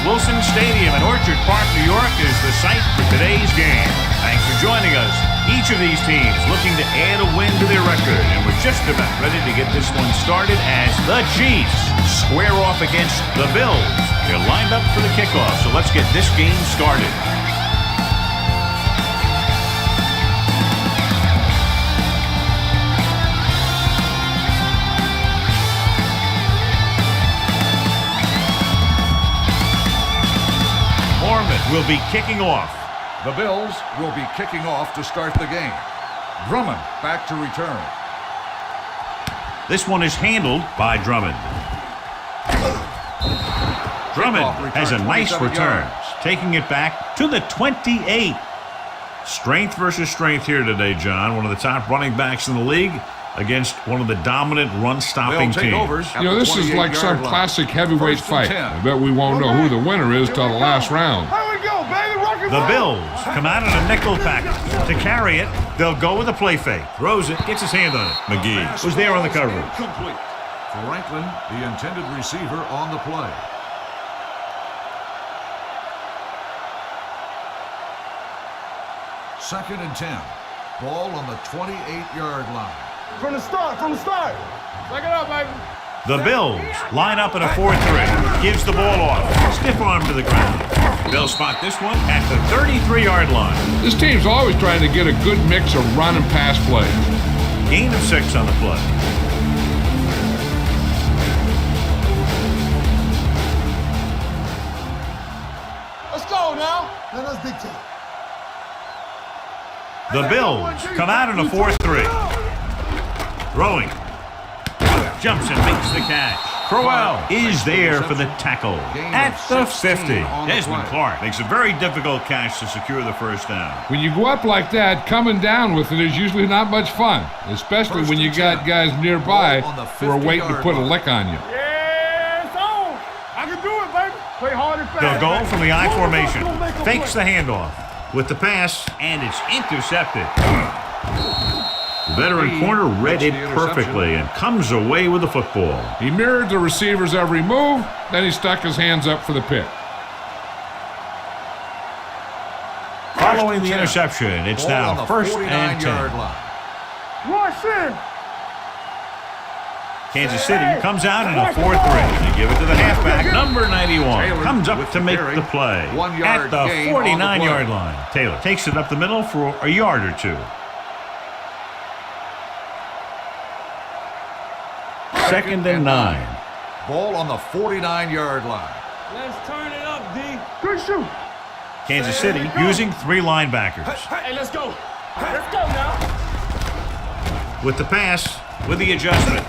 Wilson Stadium in Orchard Park, New York is the site for today's game. Thanks for joining us. Each of these teams looking to add a win to their record, and we're just about ready to get this one started as the Chiefs square off against the Bills. They're lined up for the kickoff, so let's get this game started. Will be kicking off. The Bills will be kicking off to start the game. Drummond back to return. This one is handled by Drummond. Drummond has a nice return, taking it back to the 28. Strength versus strength here today, John. One of the top running backs in the league against one of the dominant run-stopping teams. You know, this is like some classic heavyweight fight. I bet we won't know who the winner is till the last round. The Bills come out in a nickel package. To carry it, they'll go with a play fake. Throws it, gets his hand on it. McGee was there on the coverage. Complete. Franklin, the intended receiver, on the play. Second and 10. Ball on the 28-yard line. From the start. Back it up, baby. The Bills line up in a 4-3. Gives the ball off. Stiff arm to the ground. They'll spot this one at the 33-yard line. This team's always trying to get a good mix of run and pass plays. Gain of 6 on the play. Let's go now. Let us dictate. The Bills come out in a 4-3. Throwing. Jumps and makes the catch. Crowell is there for the tackle at the 50. Desmond Clark makes a very difficult catch to secure the first down. When you go up like that, coming down with it is usually not much fun, especially when you got guys nearby who are waiting to put a lick on you. Yeah, it's on. I can do it, baby. Play hard and fast. They'll go from the I formation. Fakes the handoff with the pass, and it's intercepted. The veteran corner read it perfectly and comes away with the football. He mirrored the receiver's every move, then he stuck his hands up for the pick. Following the interception, it's now first and 10. Rush in. Kansas City comes out in a 4-3. They give it to the halfback, number 91. Comes up to make the play at the 49-yard line. Taylor takes it up the middle for a yard or two. Second and 9. Ball on the 49-yard line. Let's turn it up, D. Good shoot. Kansas City using 3 linebackers. Hey, let's go. Let's go now. With the pass, with the adjustment.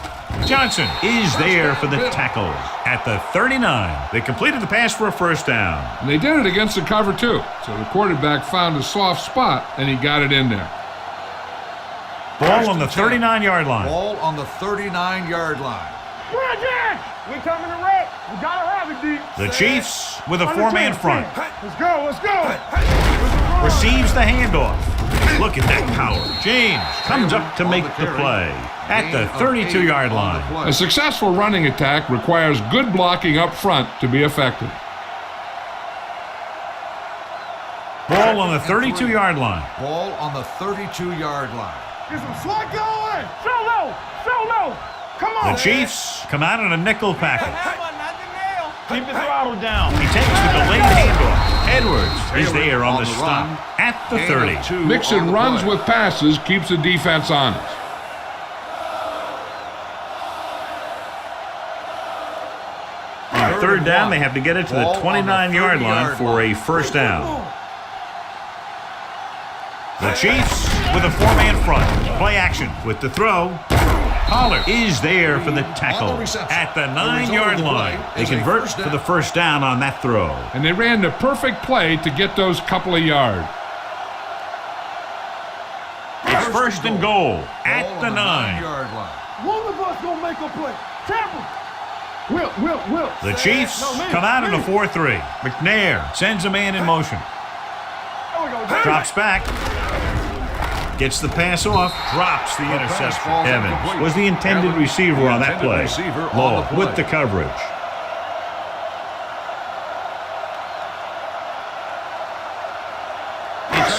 Johnson is there for the tackle at the 39. They completed the pass for a first down. And they did it against the cover, too. So the quarterback found a soft spot, and he got it in there. Ball on the 39-yard line. Ball on the 39-yard line. Bridget! We coming to wreck. We gotta have it, D. The Chiefs with a 4-man front. Let's go. Receives the handoff. Look at that power. James comes up to make the play at the 32-yard line. A successful running attack requires good blocking up front to be effective. Ball on the 32-yard line. Ball on the 32-yard line. Get some slack going. So low. Come on. The Chiefs come out in a nickel package. Keep the throttle down. He takes the delayed handoff. Edwards is there on the stop at the 30. Mixing runs with passes keeps the defense honest. On third down, they have to get it to the 29-yard line for a first down. The Chiefs with a 4-man front. Play action with the throw. Pollard is there for the tackle at the 9-yard line. They convert for the first down on that throw. And they ran the perfect play to get those couple of yards. It's first and goal at the 9. One of us gonna make a play. Tampa. Will. The Chiefs come out in a 4-3. McNair sends a man in motion. Drops back. Gets the pass off. Drops the interception. Evans was the intended receiver on that play. Law with the coverage.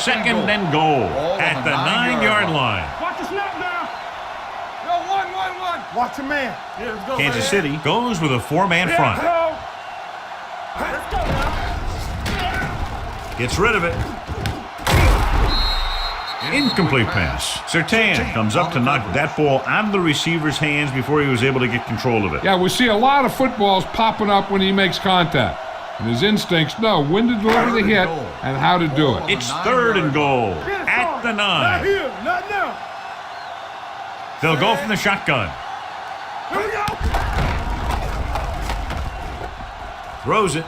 second and goal at the 9-yard line. Watch the snap now. Yo, one. Watch your man. Yeah, let's go, Kansas man. City goes with a 4-man front. Hello. Let's go now. Gets rid of it. Incomplete pass. Sertan comes up to knock that ball out of the receiver's hands before he was able to get control of it. Yeah, we see a lot of footballs popping up when he makes contact. And his instincts know when to deliver the hit and how to do it. It's 3rd and goal at the 9. Not here, not now. They'll go from the shotgun. Here we go. Throws it.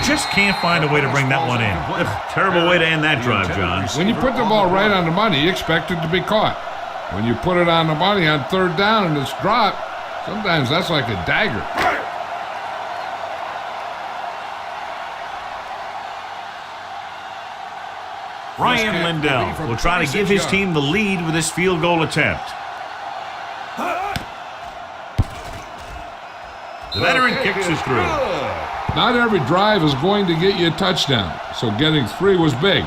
Just can't find a way to bring that one in. Terrible way to end that drive, John. When you put the ball right on the money, you expect it to be caught. When you put it on the money on 3rd down and it's dropped, sometimes that's like a dagger. Ryan Lindell will try to give his team the lead with this field goal attempt. The veteran kicks it through. Not every drive is going to get you a touchdown, so getting 3 was big.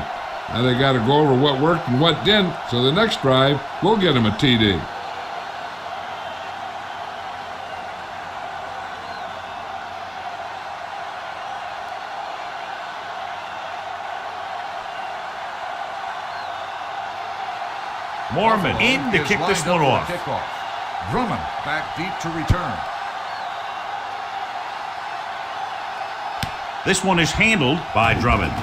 Now they got to go over what worked and what didn't, so the next drive will get him a TD. Mormon in to kick this one off. Drummond back deep to return. This one is handled by Drummond.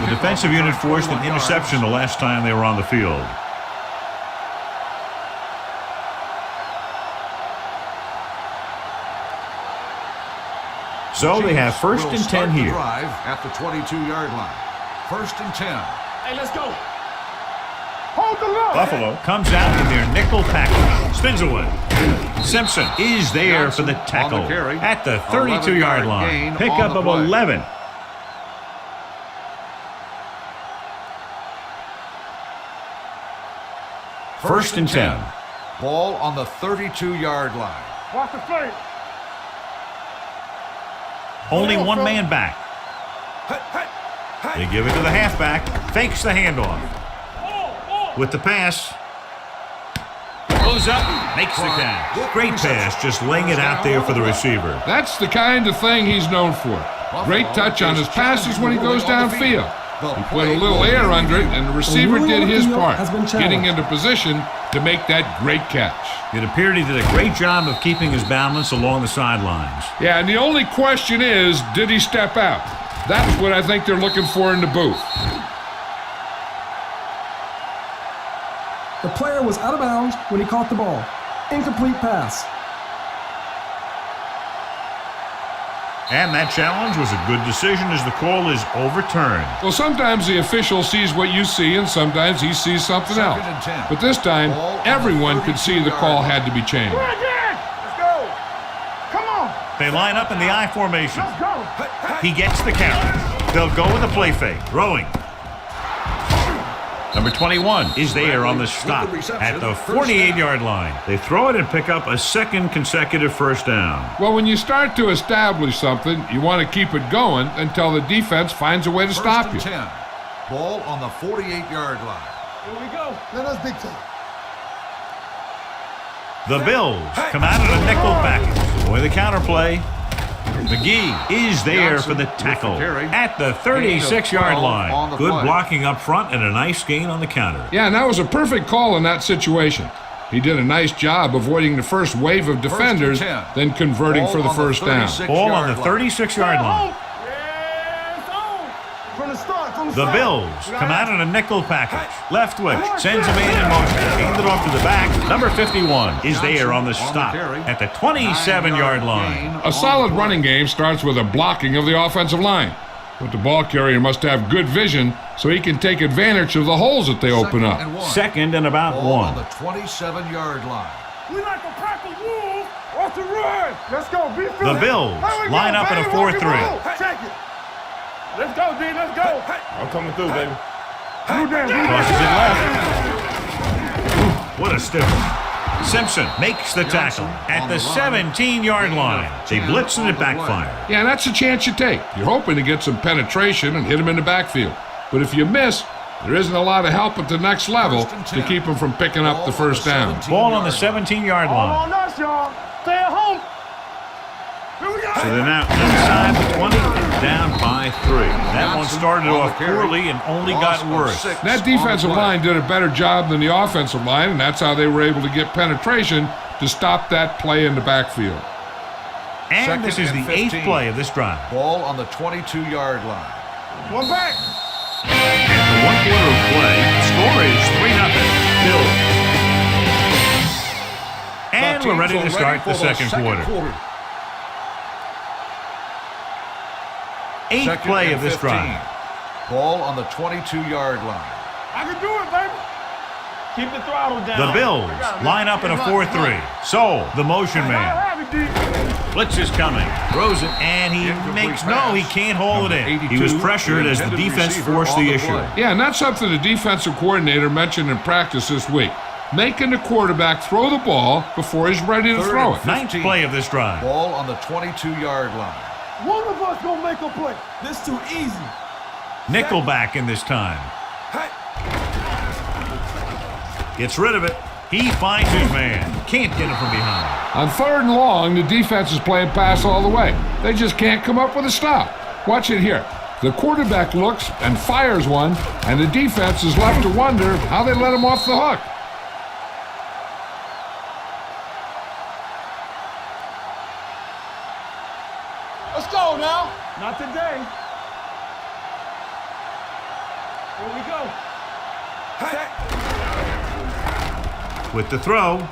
The defensive unit forced an interception the last time they were on the field. So they have 1st and 10 here. Drive at the 22-yard line. 1st and 10. Hey, let's go. Hold the line. Buffalo comes out in their nickel package. Spins away. Simpson is there for the tackle at the 32-yard line. Pickup of 11. First and 10. Ball on the 32-yard line. Watch the play. Only one man back. They give it to the halfback. Fakes the handoff. With the pass. Goes up, makes the catch. Great pass, just laying it out there for the receiver. That's the kind of thing he's known for. Great touch on his passes when he goes downfield. He put a little air under it, and the receiver did his part, getting into position to make that great catch. It appeared he did a great job of keeping his balance along the sidelines. Yeah, and the only question is, did he step out? That's what I think they're looking for in the booth. The player was out of bounds when he caught the ball. Incomplete pass. And that challenge was a good decision as the call is overturned. Well, sometimes the official sees what you see, and sometimes he sees something else. But this time, everyone could see the call had to be changed. Let's go. Come on. They line up in the I formation. Let's go. He gets the count. They'll go with a play fake. Throwing. Number 21 is there on the stop at the 48-yard line. They throw it and pick up a second consecutive first down. Well, when you start to establish something, you want to keep it going until the defense finds a way to stop you. 10. Ball on the 48-yard line. Here we go. That's big time. The Bills come out of a nickel package. Boy, the counterplay. McGee is there for the tackle at the 36-yard line. Good blocking up front and a nice gain on the counter. Yeah, and that was a perfect call in that situation. He did a nice job avoiding the first wave of defenders, then converting for the first down. Ball on the 36-yard line. The Bills come out in a nickel package. Left wing sends a man in motion. Hand it off to the back. Number 51 is there on the stop at the 27-yard line. A solid running game starts with a blocking of the offensive line. But the ball carrier must have good vision so he can take advantage of the holes that they open up. Second and about one. On the 27-yard line. We like a pack of wolves. What's the run? Let's go. The Bills line up in a 4-3. Check it. Let's go, D. Let's go. I'm coming through, baby. Crosses it left. What a stiff one. Simpson makes the tackle at the 17-yard line. They blitz and it backfired. Yeah, that's a chance you take. You're hoping to get some penetration and hit him in the backfield. But if you miss, there isn't a lot of help at the next level to keep him from picking up the first down. Ball on the 17-yard All line. on us, y'all. Stay at home. Here we go. So they're now inside the 20 and down by 3. That one started off poorly and only got worse. That defensive line did a better job than the offensive line, and that's how they were able to get penetration to stop that play in the backfield. And this is the 8th play of this drive. Ball on the 22-yard line. One back. After 1 quarter of play, the score is 3-0. Bills. And we're ready to start the second quarter. 8th play of this drive. Ball on the 22-yard line. I can do it, baby. Keep the throttle down. The Bills line up in a 4-3. So, the motion man. Blitz is coming. Throws it, and he makes no, he can't hold it in. He was pressured as the defense forced the issue. Yeah, and that's something the defensive coordinator mentioned in practice this week. Making the quarterback throw the ball before he's ready to throw it. 9th play of this drive. Ball on the 22-yard line. One of us gonna make a play. This too easy. Nickelback in this time. Gets rid of it. He finds his man. Can't get him from behind. On 3rd and long, the defense is playing pass all the way. They just can't come up with a stop. Watch it here. The quarterback looks and fires one, and the defense is left to wonder how they let him off the hook. Let's go now. Not today. Here we go. With the throw.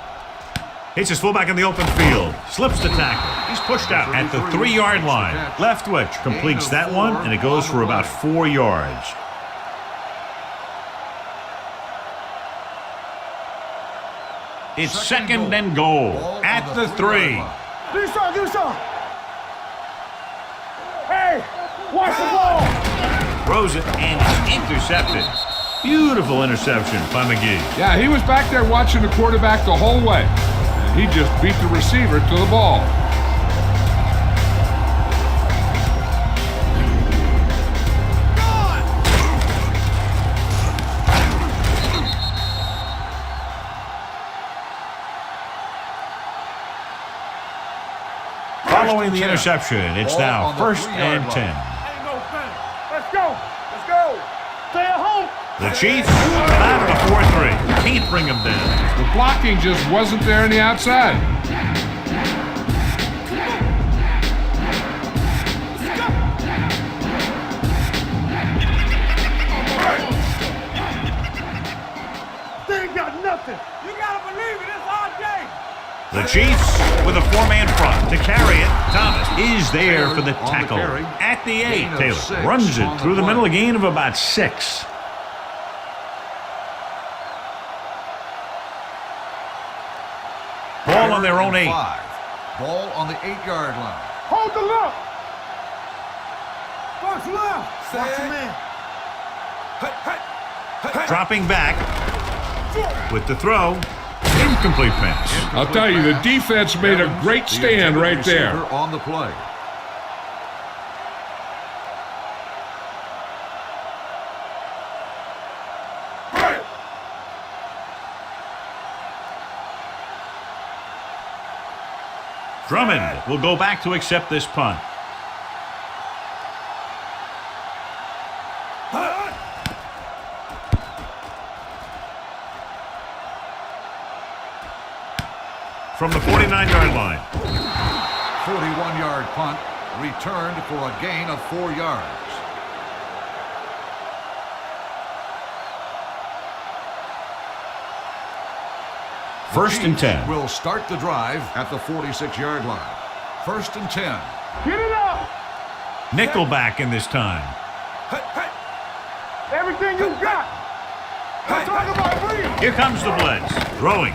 Hits his fullback in the open field. Slips the tackle. He's pushed out at the 3-yard line. Leftwich completes that one, and it goes for about 4 yards. It's second and goal at the 3. Do something. Hey, watch the ball. Throws it, and it's intercepted. Beautiful interception by McGee. Yeah, he was back there watching the quarterback the whole way. And he just beat the receiver to the ball. Following the interception, it's now 1st and 10. Ain't no thing. Let's go. Stay at home. The Chiefs out of the 4-3. Can't bring them down. The blocking just wasn't there on the outside. They ain't got nothing. You gotta believe it. It's our day. The Chiefs with a 4-man front to carry it. Thomas is there for the tackle at the 8. Taylor runs it through the middle, a gain of about 6. Ball on their own 8. Ball on the 8-yard line. Hold the left. Watch left. Watch your man. Dropping back with the throw. Incomplete pass. I'll tell you, the defense made a great stand right there. On the play. Drummond will go back to accept this punt. From the 49-yard line. 41-yard punt, returned for a gain of 4 yards. First and 10. Will start the drive at the 46-yard line. 1st and 10. Get it up. Nickelback in this time. Everything you got. I'm talking about freedom. Here comes the blitz. Throwing.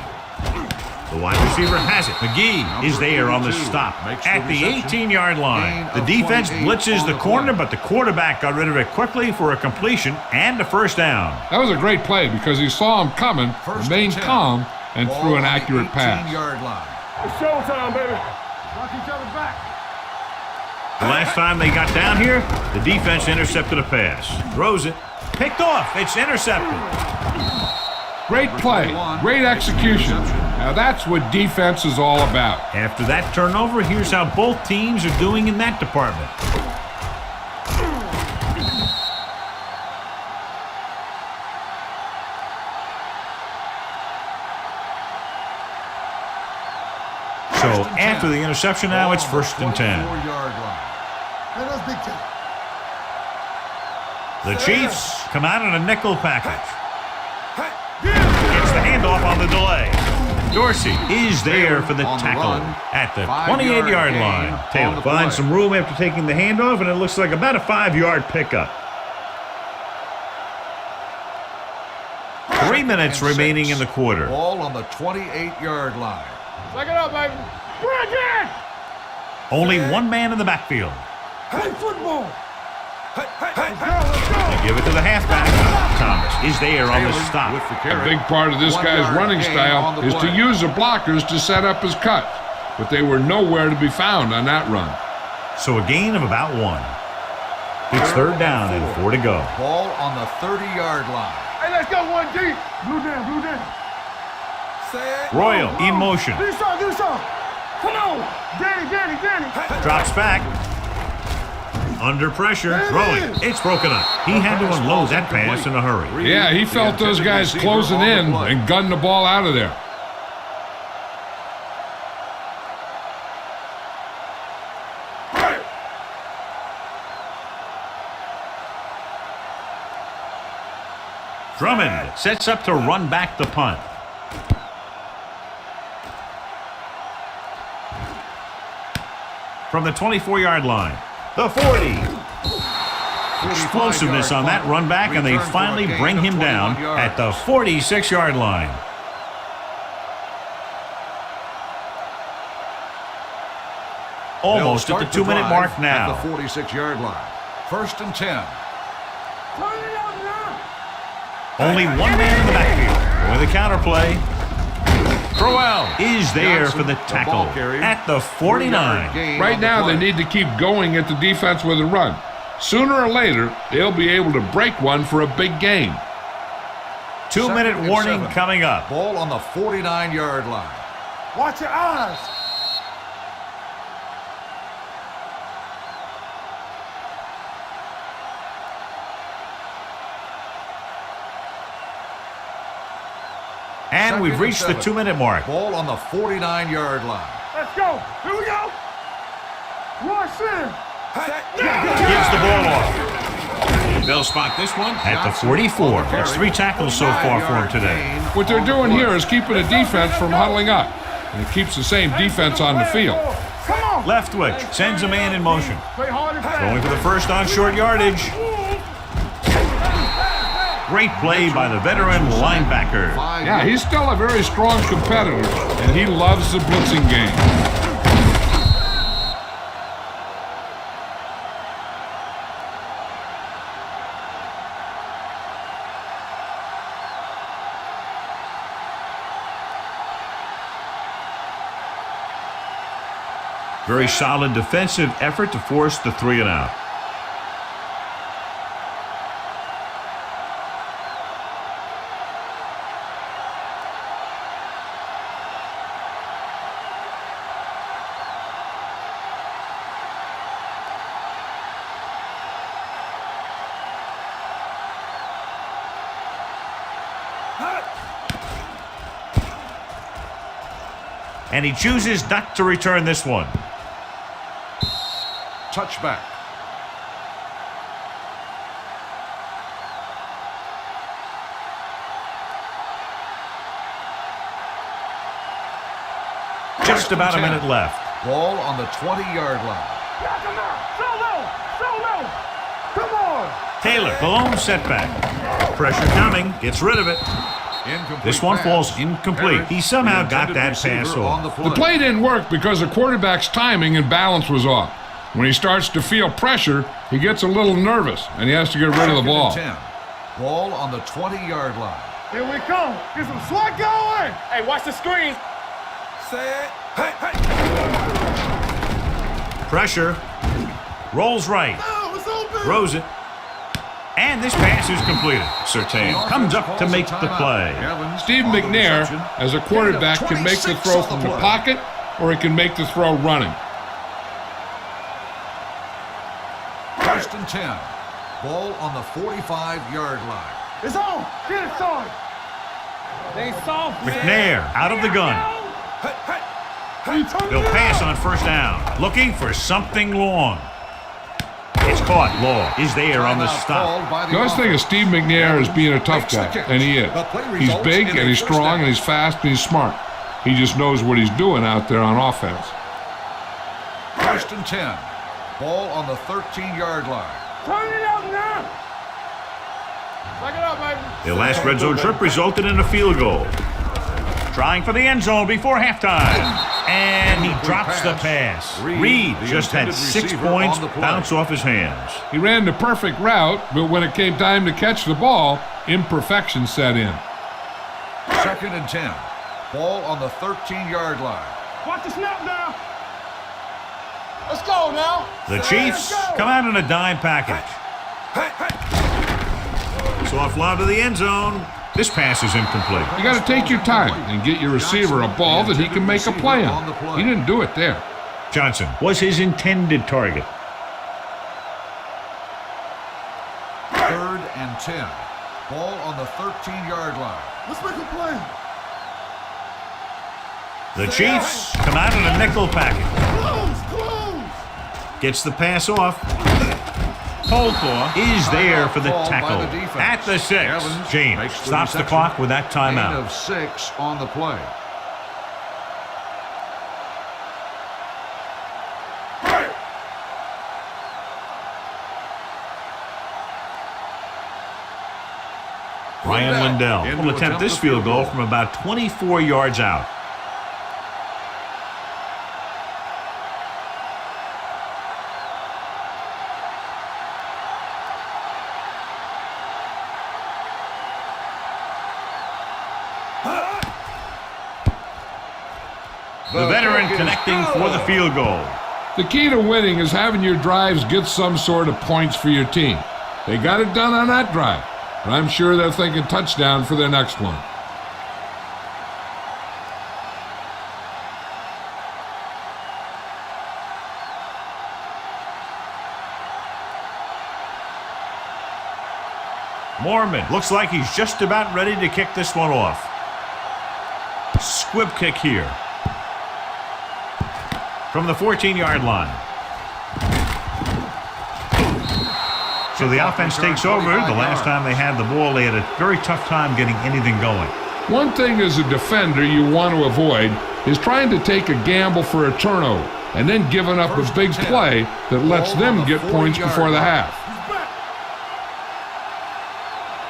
The wide receiver has it. McGee is there on the stop at the 18-yard line. The defense blitzes the corner, but the quarterback got rid of it quickly for a completion and a first down. That was a great play because he saw him coming, remained calm, and threw an accurate pass. It's showtime, baby. Watch each other's back. The last time they got down here, the defense intercepted a pass. Throws it. Picked off. It's intercepted. Great play. Great execution. Now that's what defense is all about. After that turnover, here's how both teams are doing in that department. So after the interception now, it's 1st and 10. The Chiefs come out in a nickel package. Gets the handoff on the delay. Dorsey is there for the tackle at the 28-yard line. Taylor finds some room after taking the handoff, and it looks like about a 5-yard pickup. 3 minutes remaining in the quarter. Ball on the 28-yard line. Take it up, baby. Bring it! Only one man in the backfield. Play football. They give it to the halfback. Thomas is there on the stop. A big part of this guy's running style is to use the blockers to set up his cut, but they were nowhere to be found on that run. So a gain of about 1. It's 3rd down and 4 to go. Ball on the 30-yard line. Hey, let's go, 1G. Blue down. Royal in motion. Do some. Come on. Danny. Drops back. Under pressure. Throwing. It's broken up. He had to unload that pass in a hurry. Yeah, he felt those guys closing in and gunned the ball out of there. Drummond sets up to run back the punt. From the 24-yard line. The 40. Explosiveness on that run back, and they finally bring him down at the 46-yard line. Almost at the 2-minute mark now. At the 46-yard line. 1st and 10. Only one man in the backfield. With a counterplay. Crowell is there for the tackle at the 49. Right now, they need to keep going at the defense with a run. Sooner or later, they'll be able to break one for a big gain. 2-minute warning coming up. Ball on the 49-yard line. Watch your eyes. And we've reached the 2-minute mark. Ball on the 49-yard line. Let's go. Here we go. Rush in. Gives the ball off. They'll spot this one at the 44. That's 3 tackles so far for him today. What they're doing here is keeping the defense from huddling up, and it keeps the same defense on the field. Come on. Leftwich sends a man in motion. Play hard and fast. Going for the first on short yardage. Great play by the veteran linebacker. Yeah, he's still a very strong competitor, and he loves the blitzing game. Very solid defensive effort to force the 3 and out. And he chooses not to return this one. Touchback. Just about a minute left. Ball on the 20-yard line. Solo. Come on. Taylor, the lone setback. Pressure coming, gets rid of it. This one falls incomplete. He somehow got that pass off. The play didn't work because the quarterback's timing and balance was off. When he starts to feel pressure, he gets a little nervous, and he has to get rid of the ball. Ball on the 20-yard line. Here we come. Get some swat going. Hey, watch the screen. Set. Hey. Pressure. Rolls right. Oh, it's open. Throws it. And this pass is completed. Surtain comes up to make the play. Steve McNair, as a quarterback, can make the throw from the pocket or he can make the throw running. 1st and 10. Ball on the 45-yard line. It's on. Get it started. They soft, man. McNair out of the gun. They'll pass on 1st down. Looking for something long. It's caught. Law is there on the stop. You always think of Steve McNair as being a tough guy, and he is. He's big, and he's strong, and he's fast, and he's smart. He just knows what he's doing out there on offense. 1st and 10. Ball on the 13-yard line. Turn it up now. Back it up, baby. Their last red zone trip resulted in a field goal. Trying for the end zone before halftime. And he drops the pass. Reed just had 6 points bounce off his hands. He ran the perfect route, but when it came time to catch the ball, imperfection set in. 2nd and 10. Ball on the 13-yard line. Watch the snap now. Let's go now. The Chiefs come out in a dime package. Soft lob to the end zone. This pass is incomplete. You got to take your time and get your receiver a ball that he can make a play on. He didn't do it there. Johnson was his intended target. 3rd and 10. Ball on the 13-yard line. Let's make a play. The Chiefs come out in a nickel package. Close. Gets the pass off. Holclaw is there for the tackle at the 6. James stops the clock with that Gain timeout. of 6 on the play. Ryan Lindell will attempt this field goal from about 24 yards out. The veteran connecting for the field goal. The key to winning is having your drives get some sort of points for your team. They got it done on that drive, but I'm sure they're thinking touchdown for their next one. Mormon looks like he's just about ready to kick this one off. Squib kick here. From the 14-yard line. So the offense takes over. The last time they had the ball, they had a very tough time getting anything going. One thing as a defender you want to avoid is trying to take a gamble for a turnover and then giving up a big play that lets them get points before the half.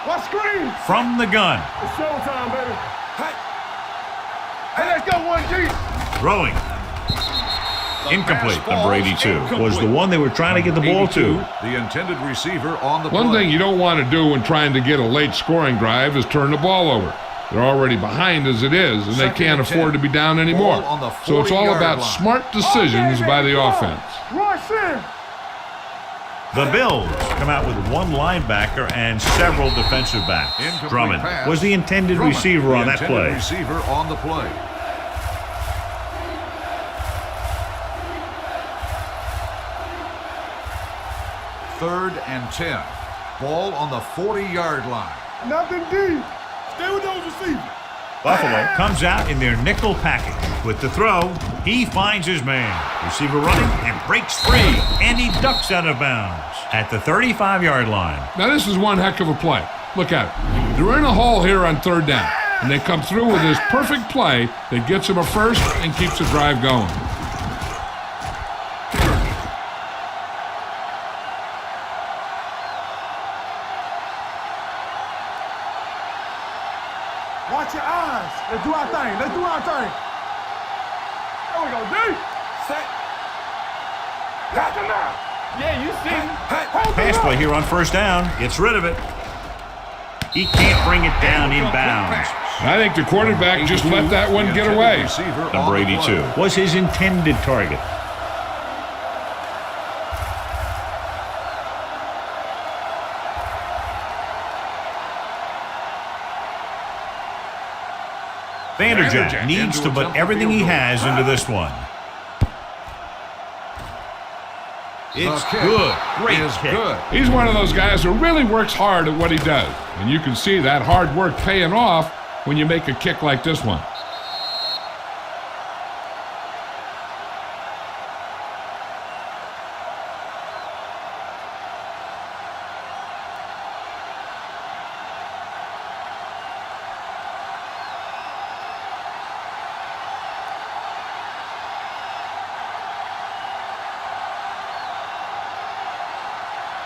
Watch screen. From the gun. It's showtime, baby. Hey, let's go, 1G. Throwing. Incomplete. Number 82 was the one they were trying to get the ball to. The intended receiver on the play. One thing you don't want to do when trying to get a late scoring drive is turn the ball over. They're already behind as it is, and they can't afford to be down anymore. So it's all about smart decisions by the offense. Rush in. The Bills come out with one linebacker and several defensive backs. Incomplete Drummond pass. was the intended receiver on that play. Receiver on the play. Third and 10. Ball on the 40-yard line. Nothing deep. Stay with those receivers. Buffalo comes out in their nickel package. With the throw, he finds his man. Receiver running and breaks free, and he ducks out of bounds at the 35-yard line. Now this is one heck of a play. Look at it. They're in a hole here on 3rd down, and they come through with this perfect play that gets them a first and keeps the drive going. Watch your eyes. Let's do our thing. There we go, D. Set. Got him now. Yeah, you see. Pass play here on 1st down. Gets rid of it. He can't bring it down inbounds. I think the quarterback just let that one get away. Number 82 was his intended target. Vanderjagt needs to put everything he has into this one. It's good. Great kick. He's one of those guys who really works hard at what he does. And you can see that hard work paying off when you make a kick like this one.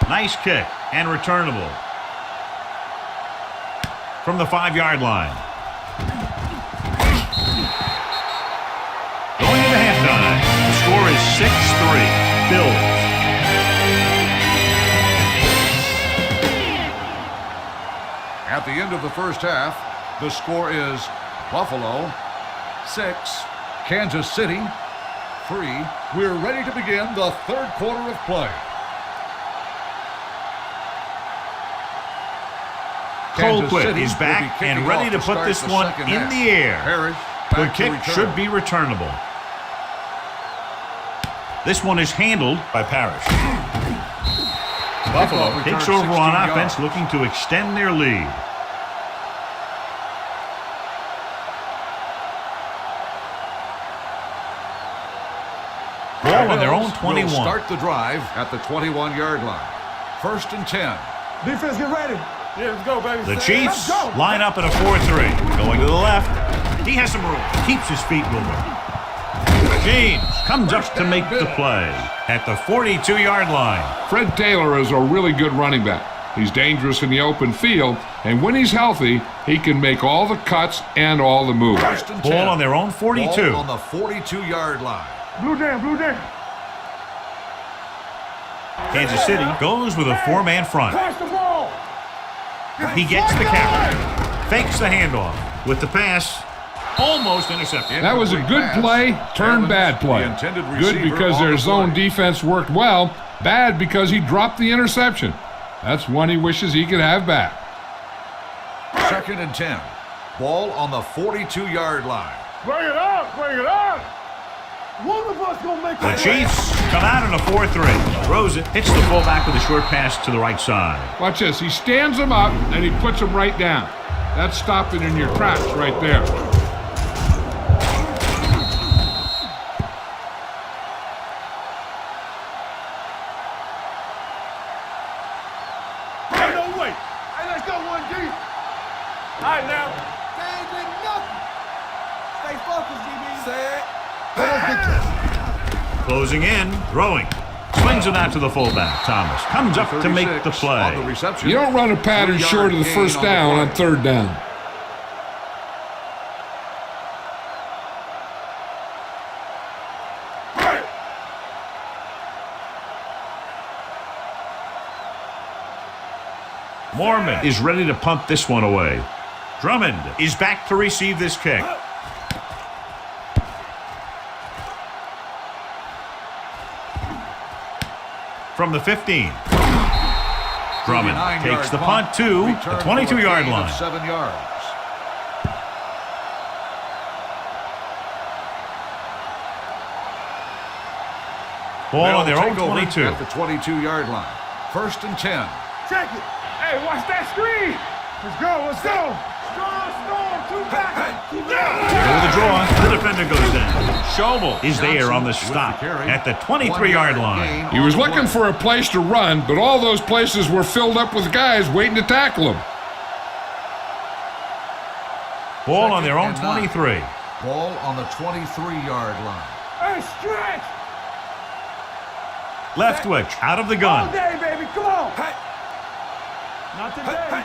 Nice kick and returnable. From the 5-yard line. Going into halftime, the score is 6-3. Bills. At the end of the first half, the score is Buffalo 6, Kansas City 3. We're ready to begin the third quarter of play. Colquitt is back and ready to put this one in the air. The kick should be returnable. This one is handled by Parrish. Buffalo takes over on offense, looking to extend their lead. Ball on their own 21. Start the drive at the 21-yard line. 1st and 10. Defense, get ready. Yeah, let's go, baby. The Chiefs line up in a 4-3. Going to the left. He has some room. Keeps his feet moving. James comes up to make the play at the 42-yard line. Fred Taylor is a really good running back. He's dangerous in the open field, and when he's healthy, he can make all the cuts and all the moves. Ball on their own 42. Ball on the 42-yard line. Blue down, blue down. Kansas City goes with a 4-man front. Pass the ball. He gets the carry. Fakes the handoff. With the pass, almost intercepted. That was a good play, turned bad play. Good because their zone defense worked well. Bad because he dropped the interception. That's one he wishes he could have back. 2nd and 10. Ball on the 42-yard line. Bring it up, bring it up. One of us gonna make The Chiefs come out in a 4-3. Throws it, hits the fullback with a short pass to the right side. Watch this. He stands him up, and he puts him right down. That's stopping in your tracks right there. Hey, no way. Hey, let's go, 1G. All right, now. They ain't did nothing. Stay focused, DB. Say it. Closing in, throwing. Swings it out to the fullback. Thomas comes up to make the play. You don't run a pattern short of the first down on 3rd down. Mormon is ready to punt this one away. Drummond is back to receive this kick. From the 15. Drummond takes the punt to the 22-yard line. 7 yards. Ball on their own 22. At the 22-yard line. 1st and 10. Check it. Hey, watch that screen. Let's go, let's go. Storm, 2 back. With the draw, the defender goes down. Schobel is there on the stop at the 23-yard line. He was looking for a place to run, but all those places were filled up with guys waiting to tackle him. Ball on their own 23. Ball on the 23-yard line. Hey, stretch. Leftwich out of the gun. All day, baby, come on. Hey. Not today.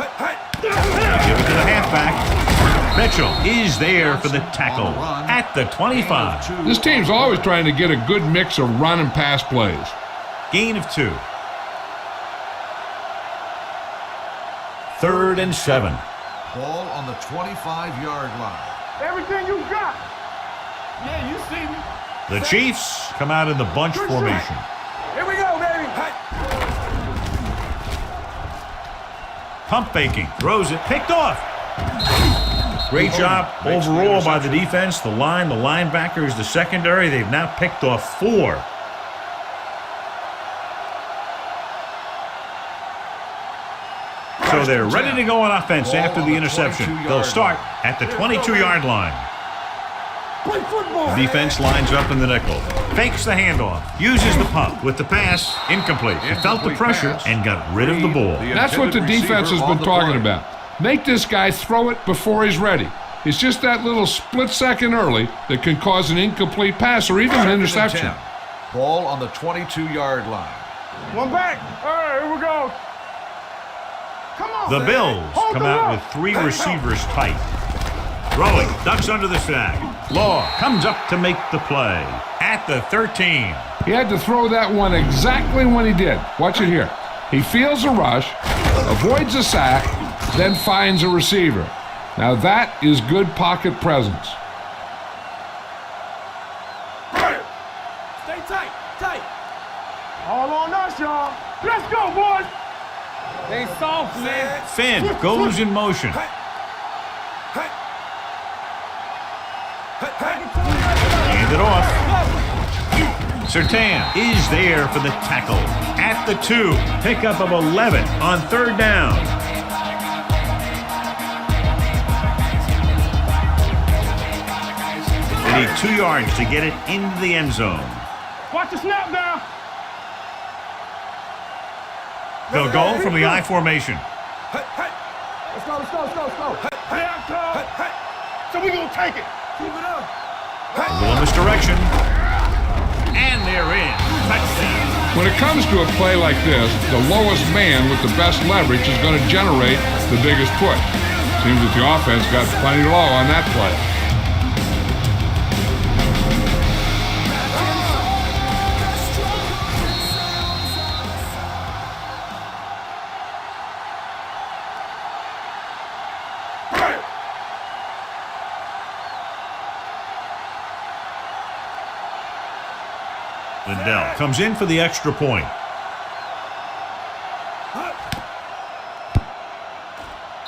Give it to the halfback. Mitchell is there for the tackle at the 25. This team's always trying to get a good mix of run and pass plays. Gain of 2. 3rd and 7. Ball on the 25-yard line. Everything you got. Yeah, you see me. The Chiefs come out in the bunch formation. Here we go, baby. Pump faking, throws it, picked off. Great job overall by the defense, the line, the linebackers, the secondary. They've now picked off 4. So they're ready to go on offense after the interception. They'll start at the 22-yard line. Play football. The defense lines up in the nickel. Fakes the handoff. Uses the pump. With the pass, incomplete. He felt the pressure and got rid of the ball. That's what the defense has been talking about. Make this guy throw it before he's ready. It's just that little split second early that can cause an incomplete pass or even an interception. Ball on the 22-yard line. One back. All right, here we go. Come on. The Bills come out with 3 receivers tight. Throwing, ducks under the sack. Law comes up to make the play at the 13. He had to throw that one exactly when he did. Watch it here. He feels a rush, avoids a sack, then finds a receiver. Now that is good pocket presence. Stay tight, tight. All on us, y'all. Let's go, boys. They soft, man. Finn goes in motion. Hand it off. Surtain is there for the tackle. At the 2, pickup of 11 on 3rd down. They need 2 yards to get it into the end zone. Watch the snap down. They'll go from the I formation. Let's go, let's go, let's go, let's go. So we gonna take it. Keep it up. A little misdirection. And they're in. Touchdown. When it comes to a play like this, the lowest man with the best leverage is going to generate the biggest push. Seems that the offense got plenty low on that play. Lindell comes in for the extra point.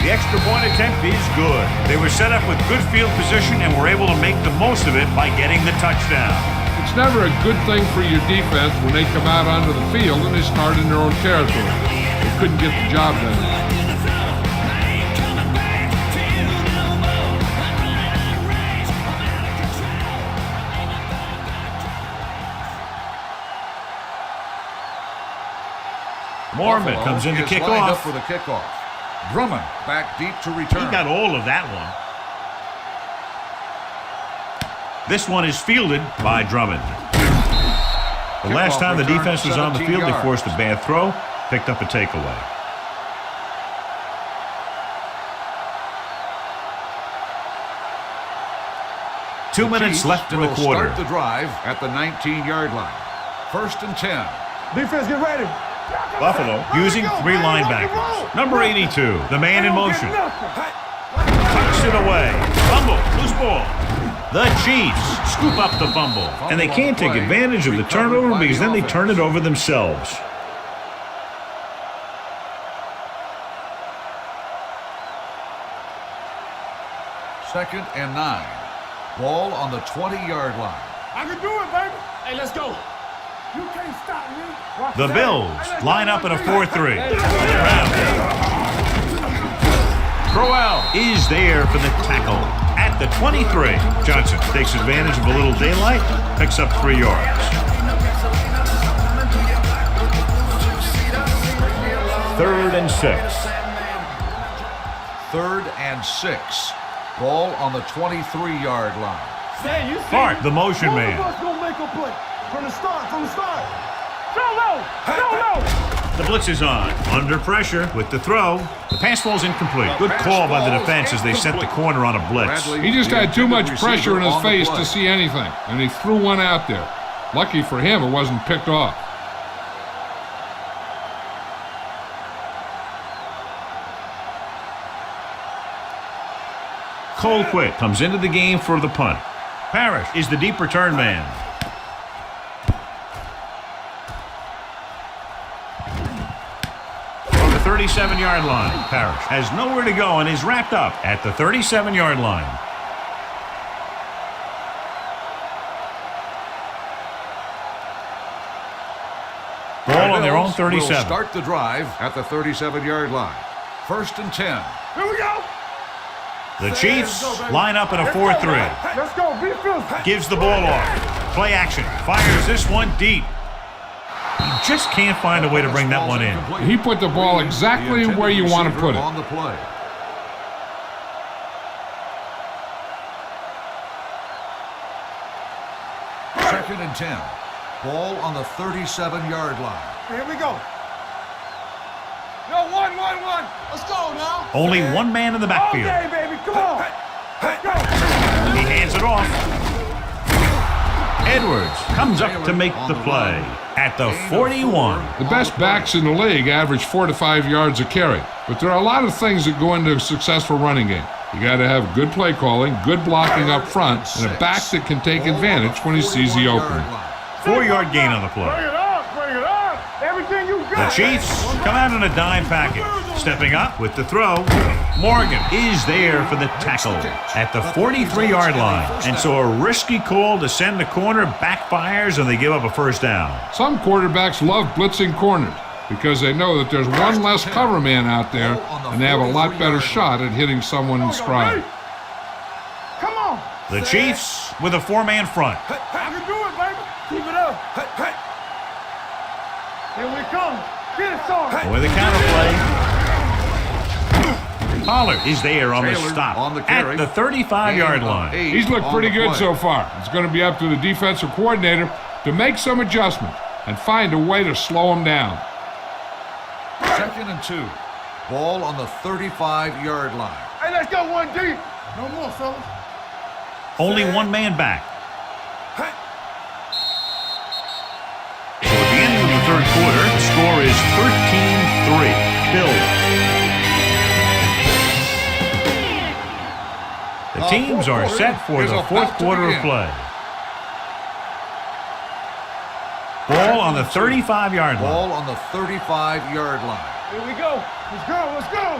The extra point attempt is good. They were set up with good field position and were able to make the most of it by getting the touchdown. It's never a good thing for your defense when they come out onto the field and they start in their own territory. They couldn't get the job done. Mormon comes in to kick off. For the kickoff. Drummond back deep to return. He got all of that one. This one is fielded by Drummond. The last time the defense was on the field, they forced a bad throw, picked up a takeaway. Two minutes left in the quarter. Start the drive at the 19-yard line. 1st and 10. Defense, get ready. Buffalo using 3 linebackers. Number 82, the man in motion. Tucks it away. Fumble, loose ball. The Chiefs scoop up the fumble. And they can't take advantage of the turnover because then they turn it over themselves. Second and 9. Ball on the 20-yard line. I can do it, baby. Hey, let's go. You can't stop me. Watch The that. Bills Hey, line up in a 4-3. Crowell is there for the tackle at the 23. Johnson takes advantage of a little daylight, picks up 3 yards. 3rd and 6. 3rd and 6. Ball on the 23-yard line. Hey, you see Bart, me? the motion Both man. of us gonna make a play. From the start, from the start. Go. The blitz is on. Under pressure with the throw. The pass falls incomplete. Good call by the defense as they set the corner on a blitz. He just had too much pressure in his face to see anything, and he threw one out there. Lucky for him, it wasn't picked off. Colquitt comes into the game for the punt. Parrish is the deep return man. From the 37-yard line, Parrish has nowhere to go and is wrapped up at the 37-yard line. Ball on their own 37. Will start the drive at the 37-yard line. 1st and 10. Here we go. The Chiefs line up in a 4-3. Let's go. Be the Gives the ball off. Play action. Fires this one deep. He just can't find a way to bring that one in. He put the ball exactly where you want to put it. On the play. Second and 10. Ball on the 37-yard line. Here we go. No, one. Let's go now. Only one man in the backfield. Okay, baby. Come on. Let's go. He hands it off. Edwards comes up to make the play at the 41. The best backs in the league average 4 to 5 yards a carry. But there are a lot of things that go into a successful running game. You got to have good play calling, good blocking up front, and a back that can take advantage when he sees the opening. 4-yard gain on the play. Bring it up. Everything you The got. Chiefs come out in a dime package. Stepping up with the throw, Morgan is there for the tackle at the 43-yard line. And so a risky call to send the corner backfires and they give up a first down. Some quarterbacks love blitzing corners because they know that there's one less cover man out there and they have a lot better shot at hitting someone in stride. Come on. The Chiefs with a 4-man front. I can do it, baby. Keep it up. Here we come. Get it started. With the counterplay. Pollard is there on the stop at the 35-yard line. He's looked pretty good so far. It's going to be up to the defensive coordinator to make some adjustments and find a way to slow him down. 2nd and 2. Ball on the 35-yard line. Hey, let's go one deep. No more, fellas. Only one man back. So at the end of the third quarter, the score is 13-3. Bills. The teams are set for the fourth quarter of play. Ball on the 35-yard line. Ball on the 35-yard line. Here we go. Let's go.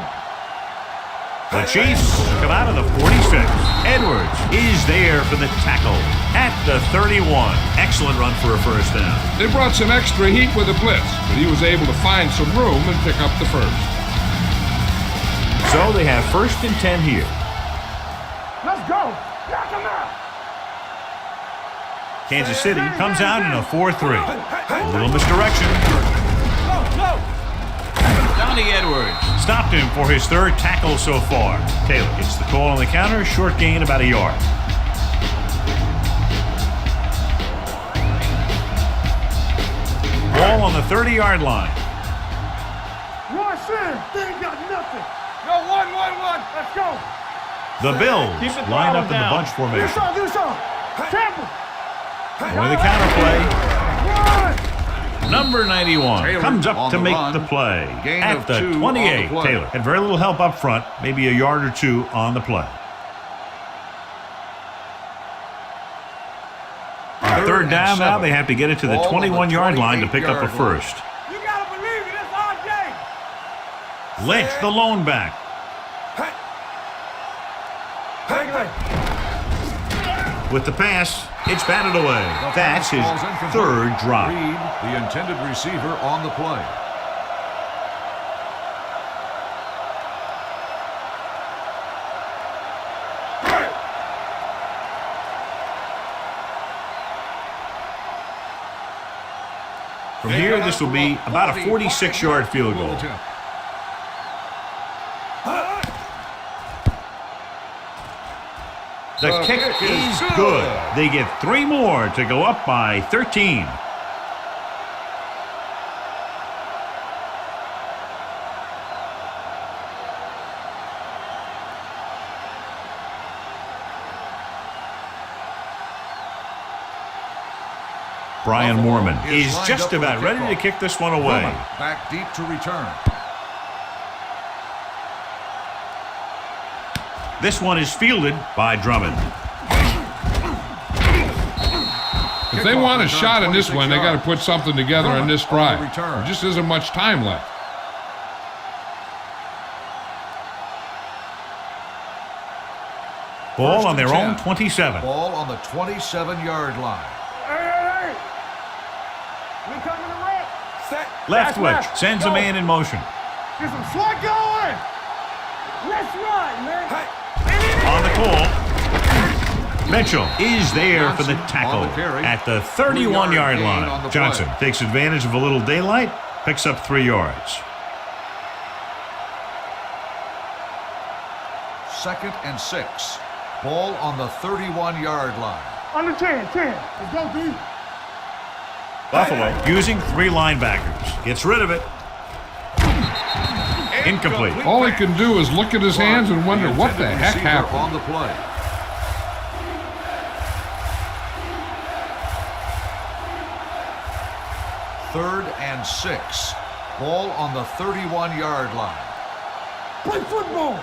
The Chiefs come out of the 46. Edwards is there for the tackle at the 31. Excellent run for a first down. They brought some extra heat with the blitz, but he was able to find some room and pick up the first. So they have 1st and 10 here. Let's go. Knock him out. Kansas City comes out in a 4-3. A little misdirection. Go. Donnie Edwards stopped him for his 3rd tackle so far. Taylor gets the call on the counter. Short gain about a yard. Ball on the 30-yard line. Rush in. They ain't got nothing. No, one. Let's go. The Bills line up in the bunch formation. Do some. Temple. With the counterplay. Number 91 Taylor comes up to the make run. the play Gain at of the 2 on 28. the play. Taylor had very little help up front, maybe a yard or 2 on the play. On 3rd down now, they have to get it to the 21-yard line to pick up a first. You gotta believe it. It's our day. Lynch, the lone back. With the pass, it's batted away. That's his 3rd drop. Reed, the intended receiver, on the play. From here, this will be about a 46-yard field goal. The kick is good. They get 3 more to go up by 13. Brian Moorman is just about ready to kick this one away. Back deep to return. This one is fielded by Drummond. If they want a shot in this one, they got to put something together on this drive. There just isn't much time left. Ball on their own 27. Ball on the 27-yard line. Hey! We coming to red. Set. Leftwich sends a man in motion. Get some slot going. Let's run, man. On the call, Mitchell is there for the tackle at the 31-yard line. Johnson takes advantage of a little daylight, picks up 3 yards. 2nd and 6. Ball on the 31-yard line. Under 10. Let's go, D. Buffalo using 3 linebackers. Gets rid of it. Incomplete. All he can do is look at his hands and wonder what the heck happened. On the play. Third and 6. Ball on the 31-yard line. Play football.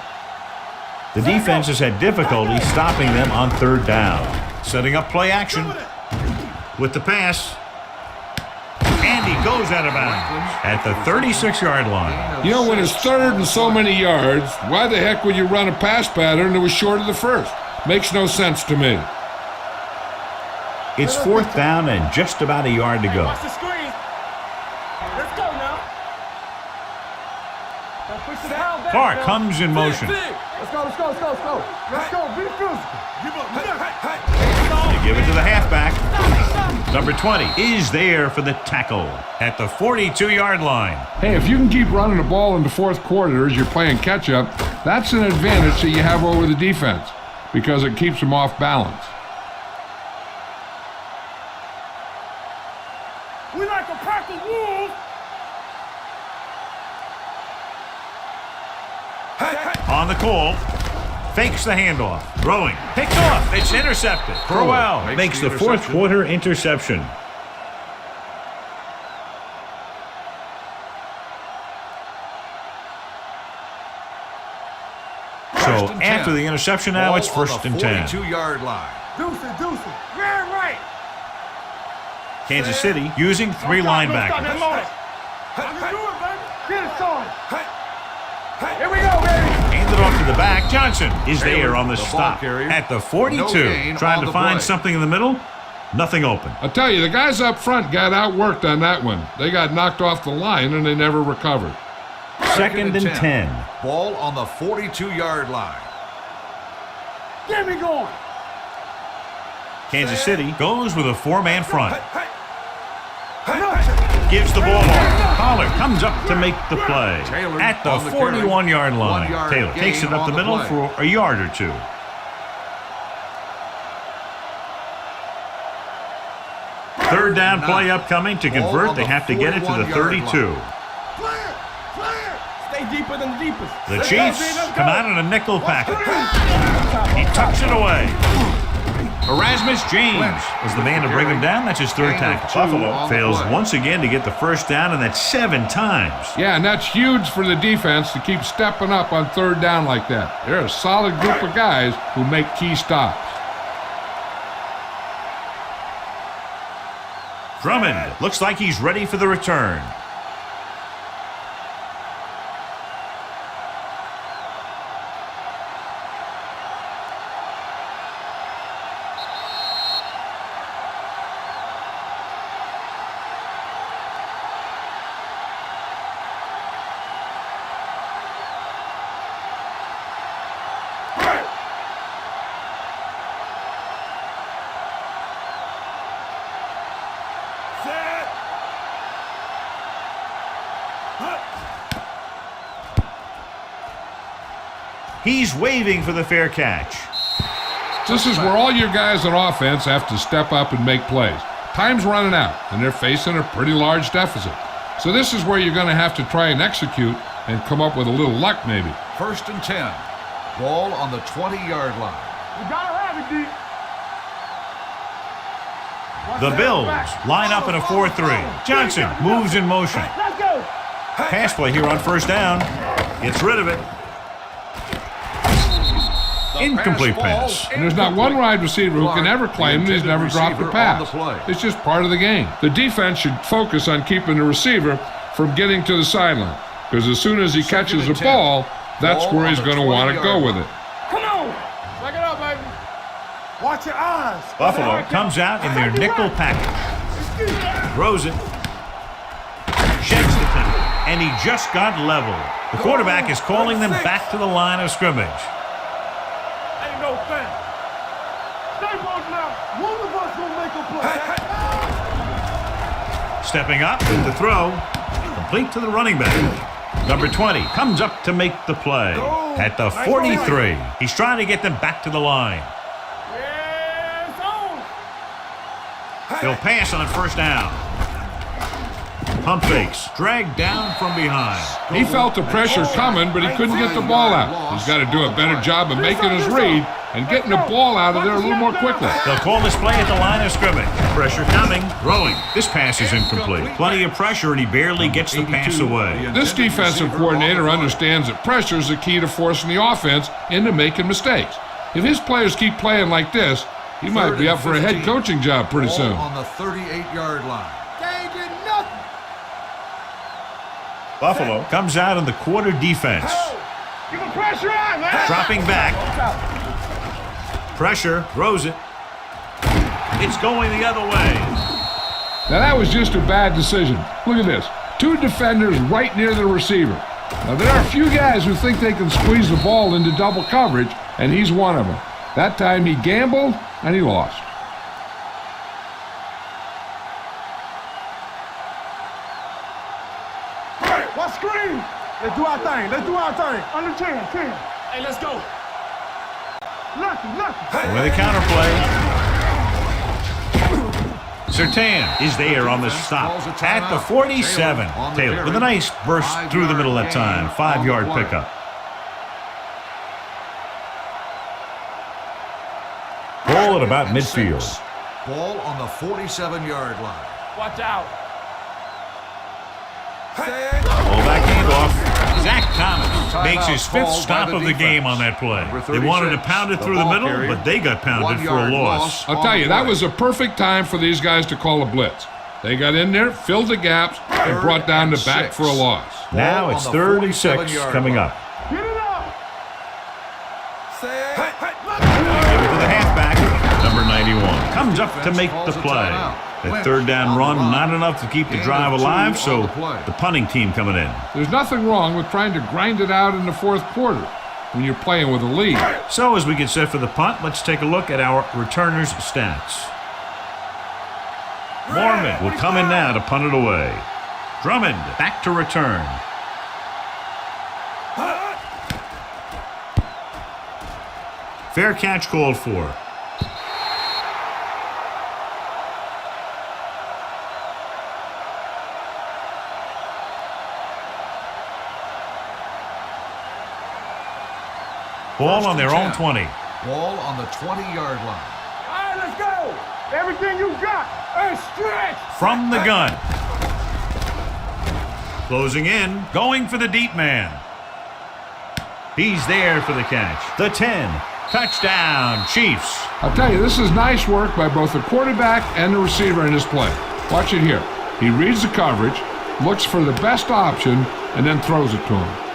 The defense has had difficulty stopping them on 3rd down. Setting up play action with the pass. And he goes out of bounds at the 36-yard line. You know, when it's 3rd and so many yards, why the heck would you run a pass pattern that was short of the 1st? Makes no sense to me. It's 4th down and just about a yard to go. Watch the screen. Let's go now. Push the ball back. Clark comes in motion. Let's go. Let's go. Be physical. Give up. They give it to the halfback. Number 20 is there for the tackle at the 42-yard line. Hey, if you can keep running the ball in the 4th quarter as you're playing catch-up, that's an advantage that you have over the defense because it keeps them off balance. We like a pack of wolves. On the call, fakes the handoff, throwing, picked off, it's intercepted. Crowell makes the 4th quarter interception. So after the interception now, it's 1st and 10. 42-yard line. Deuce it. Very right. Kansas City using 3 linebackers. Get it started. Here we go, baby. Handed off to the back. Johnson is there on the stop at the 42. Trying to find something in the middle. Nothing open. I'll tell you, the guys up front got outworked on that one. They got knocked off the line and they never recovered. 2nd and 10. Ball on the 42-yard line. Get me going. Kansas City goes with a 4-man front. Gives the ball off. Pollard comes up to make the play at the 41-yard line. Taylor takes it up the middle for a yard or 2. Third down play upcoming. To convert, they have to get it to the 32. Stay deeper than the deepest. The Chiefs come out in a nickel package. He tucks it away. Erasmus James is the man to bring him down. That's his 3rd tackle. Buffalo fails once again to get the 1st down, and that's 7 times. Yeah, and that's huge for the defense to keep stepping up on 3rd down like that. They're a solid group of guys who make key stops. Drummond looks like he's ready for the return. He's waving for the fair catch. This is where all your guys on offense have to step up and make plays. Time's running out, and they're facing a pretty large deficit. So this is where you're going to have to try and execute and come up with a little luck maybe. 1st and 10. Ball on the 20-yard line. We gotta have it, D. The Bills line up in a 4-3. Johnson moves in motion. Let's go. Pass play here on 1st down. Gets rid of it. Incomplete pass. And there's not one wide receiver who can ever claim that he's never dropped a pass. It's just part of the game. The defense should focus on keeping the receiver from getting to the sideline, because as soon as he catches the ball, that's where he's going to want to go with it. Come on. Back it up, baby. Watch your eyes. Buffalo comes out in their nickel package. Throws it. Shakes the tackle. And he just got leveled. The quarterback is calling them back to the line of scrimmage. Ain't no thing. Stay close now. One of us will make a play. Stepping up with the throw. Complete to the running back. Number 20 comes up to make the play at the 43. He's trying to get them back to the line. Yes, on. He'll pass on first down. Pump fakes, dragged down from behind. He felt the pressure coming, but he couldn't get the ball out. He's got to do a better job of making his read and getting the ball out of there a little more quickly. They'll call this play at the line of scrimmage. Pressure coming, throwing. This pass is incomplete. Plenty of pressure, and he barely gets the pass away. This defensive coordinator understands that pressure is the key to forcing the offense into making mistakes. If his players keep playing like this, he might be up for a head coaching job pretty soon. On the 38-yard line. They ain't did nothing. Buffalo comes out in the quarter defense. Give him pressure on, man. Dropping back. Pressure, throws it. It's going the other way. Now that was just a bad decision. Look at this. Two defenders right near the receiver. Now there are a few guys who think they can squeeze the ball into double coverage, and he's one of them. That time he gambled, and he lost. What screen? Let's do our thing. Let's do our thing. Under 10. Hey, let's go. Lucky. With a counterplay. Sertan is there on the stop at the 47. Taylor with a nice burst through the middle that time. 5-yard pickup. Ball at about midfield. Ball on the 47-yard line. Watch out. Ball back handoff. Zach Thomas makes his 5th stop of the game on that play. They wanted to pound it through the middle, but they got pounded for a loss. I'll tell you, that was a perfect time for these guys to call a blitz. They got in there, filled the gaps, and brought down the back for a loss. Now it's 3rd and 6 coming up. Get it up. Give it to the halfback, number 91. Comes up to make the play. That 3rd down run, not enough to keep the drive alive, so the punting team coming in. There's nothing wrong with trying to grind it out in the 4th quarter when you're playing with a lead. So as we get set for the punt, let's take a look at our returners' stats. Mormon will come in now to punt it away. Drummond back to return. Fair catch called for. Ball on their own 20. Ball on the 20-yard line. All right, let's go. Everything you got. And stretch. From the gun. Closing in, going for the deep man. He's there for the catch. The 10. Touchdown, Chiefs. I'll tell you, this is nice work by both the quarterback and the receiver in this play. Watch it here. He reads the coverage, looks for the best option, and then throws it to him.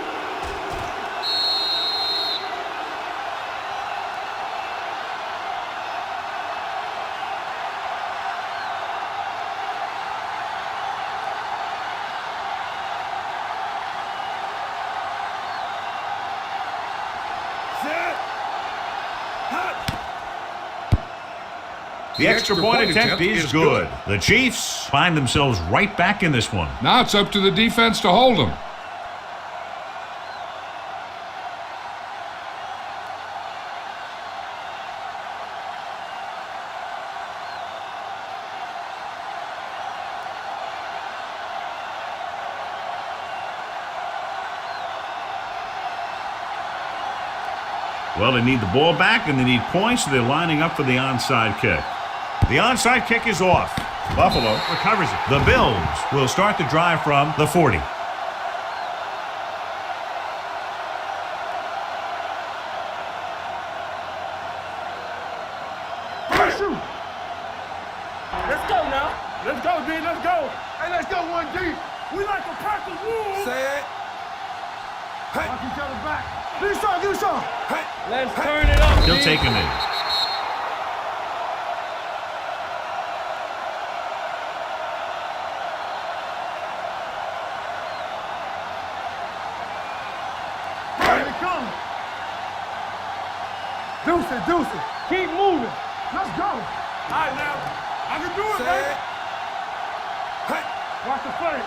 The extra point attempt is good. The Chiefs find themselves right back in this one. Now it's up to the defense to hold them. Well, they need the ball back and they need points, so they're lining up for the onside kick. The onside kick is off. Buffalo recovers it. The Bills will start the drive from the 40. kid. Let's go. Hey, let's go 1D. We like to practice rules. Say it. Hey. Knock each other back. Give me some, give me some. Hey. Let's turn it up. He'll take a knee. Here it comes. Deuce it. Keep moving. Let's go. All right, now. I can do it, Say baby. it. Hey. Watch the play.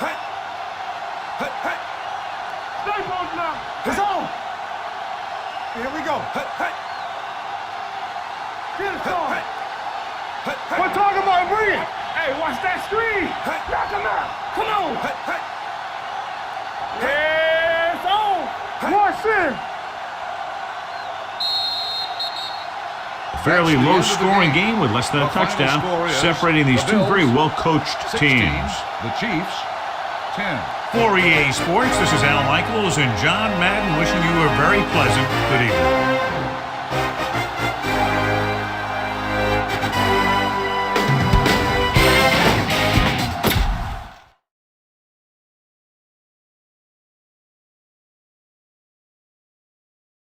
Hey. Hey. Hey. Stay both now. It's on. Here we go. Hey. Hey. Get it Hey. started. Hey. Hey. We're talking about bring it. Hey, watch that screen. Hey. Knock him out. Come on. Hey. Hey. Yeah, it's on. Watch this. Fairly low-scoring game with less than a touchdown, separating these two very well-coached 16, teams. The Chiefs, 10. For EA Sports, this is Al Michaels and John Madden wishing you a very pleasant good evening.